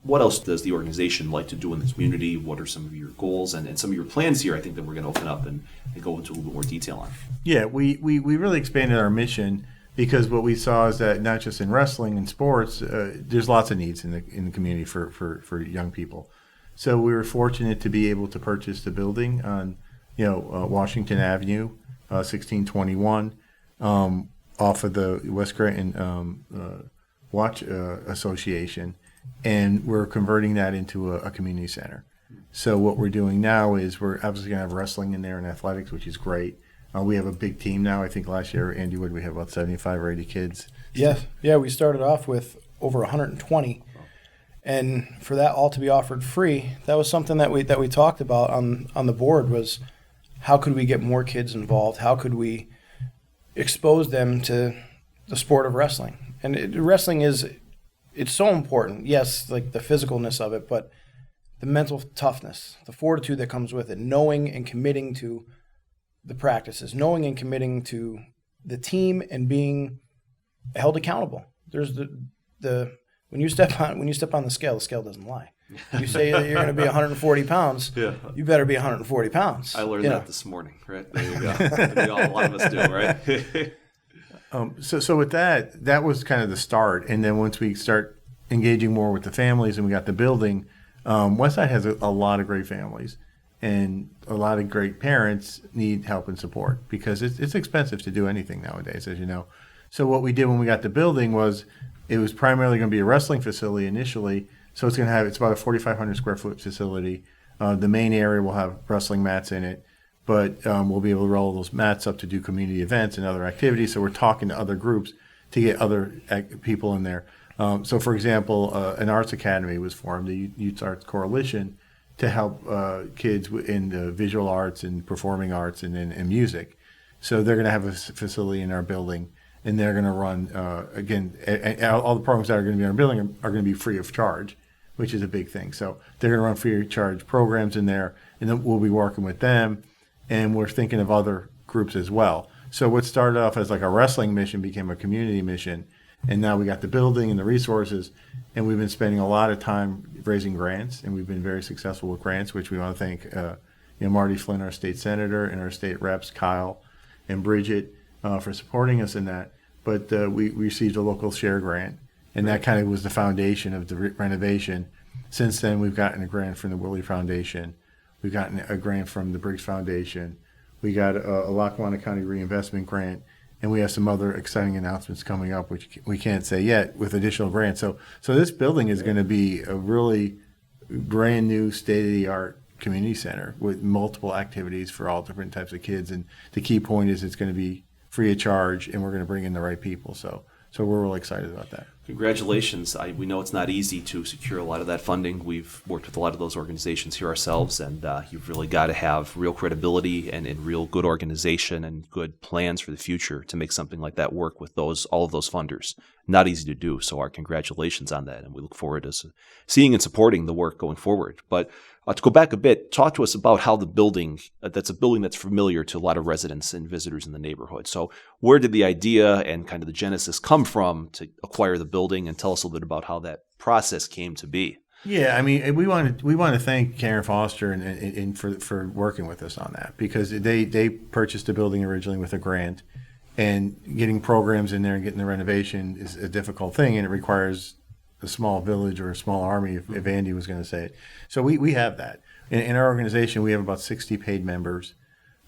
What else does the organization like to do in the community? What are some of your goals and some of your plans here? I think that we're going to open up and go into a little bit more detail on. Yeah, we really expanded our mission because what we saw is that not just in wrestling and sports, there's lots of needs in the community for young people. So we were fortunate to be able to purchase the building on Washington Avenue, 1621, off of the West Creighton Watch Association, and we're converting that into a community center. So what we're doing now is we're obviously going to have wrestling in there and athletics, which is great. We have a big team now. I think last year, Andy, we have about 75 or 80 kids. Yes. Yeah, we started off with over 120. And for that all to be offered free, that was something that we talked about on the board was how could we get more kids involved? How could we expose them to the sport of wrestling? And wrestling it's so important. Yes, like the physicalness of it, but the mental toughness, the fortitude that comes with it, knowing and committing to the practices, knowing and committing to the team and being held accountable. There's the when you step on the scale doesn't lie. You say that you're going to be 140 pounds, you better be 140 pounds. I learned that this morning, right? There you go. A lot of us do, right? So with that was kind of the start. And then once we start engaging more with the families and we got the building, Westside has a lot of great families. And a lot of great parents need help and support because it's expensive to do anything nowadays, as you know. So what we did when we got the building was it was primarily going to be a wrestling facility initially. So it's about a 4,500 square foot facility. The main area will have wrestling mats in it, but we'll be able to roll those mats up to do community events and other activities. So we're talking to other groups to get other people in there. So for example, an arts academy was formed, the Youth Arts Coalition, to help kids in the visual arts and performing arts and music. So they're going to have a facility in our building, and they're going to run, all the programs that are going to be in our building are going to be free of charge, which is a big thing. So they're going to run free of charge programs in there, and then we'll be working with them, and we're thinking of other groups as well. So what started off as like a wrestling mission became a community mission, and now we got the building and the resources, and we've been spending a lot of time raising grants, and we've been very successful with grants, which we want to thank Marty Flynn, our state senator, and our state reps, Kyle and Bridget, for supporting us in that. But we received a local share grant, and that kind of was the foundation of the renovation. Since then, we've gotten a grant from the Willie Foundation. We've gotten a grant from the Briggs Foundation. We got a Lackawanna County Reinvestment Grant. And we have some other exciting announcements coming up, which we can't say yet, with additional grants. So this building is going to be a really brand new, state-of-the-art community center with multiple activities for all different types of kids. And the key point is it's going to be free of charge, and we're going to bring in the right people. So we're really excited about that. Congratulations. We know it's not easy to secure a lot of that funding. We've worked with a lot of those organizations here ourselves, and you've really got to have real credibility and real good organization and good plans for the future to make something like that work with all of those funders. Not easy to do, so our congratulations on that, and we look forward to seeing and supporting the work going forward. But to go back a bit, talk to us about how the building, that's a building that's familiar to a lot of residents and visitors in the neighborhood. So where did the idea and kind of the genesis come from to acquire the building, and tell us a little bit about how that process came to be? Yeah, I mean, we want to thank Karen Foster and for working with us on that, because they purchased the building originally with a grant, and getting programs in there and getting the renovation is a difficult thing, and it requires a small village or a small army, if Andy was going to say it. So we have that. In our organization, we have about 60 paid members.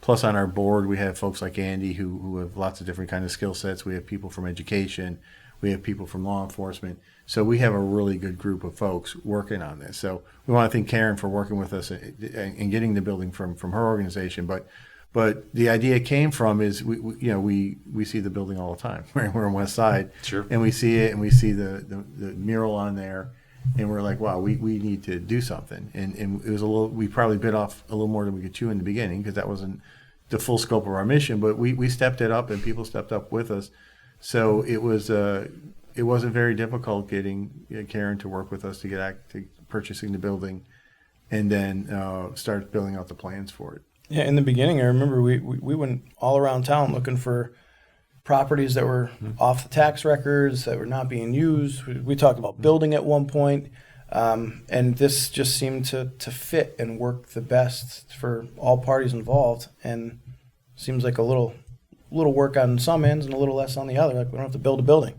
Plus on our board, we have folks like Andy who have lots of different kind of skill sets. We have people from education. We have people from law enforcement. So we have a really good group of folks working on this. So we want to thank Karen for working with us and getting the building from her organization. But the idea came from is we see the building all the time. We're on West Side, sure, and we see it, and we see the mural on there, and we're like, wow, we need to do something. And it was we probably bit off a little more than we could chew in the beginning, because that wasn't the full scope of our mission. But we stepped it up, and people stepped up with us. So it wasn't very difficult getting Karen to work with us to get to purchasing the building, and then start building out the plans for it. Yeah, in the beginning, I remember we went all around town looking for properties that were off the tax records, that were not being used. We talked about building at one point. And this just seemed to fit and work the best for all parties involved. And seems like a little work on some ends and a little less on the other. Like we don't have to build a building.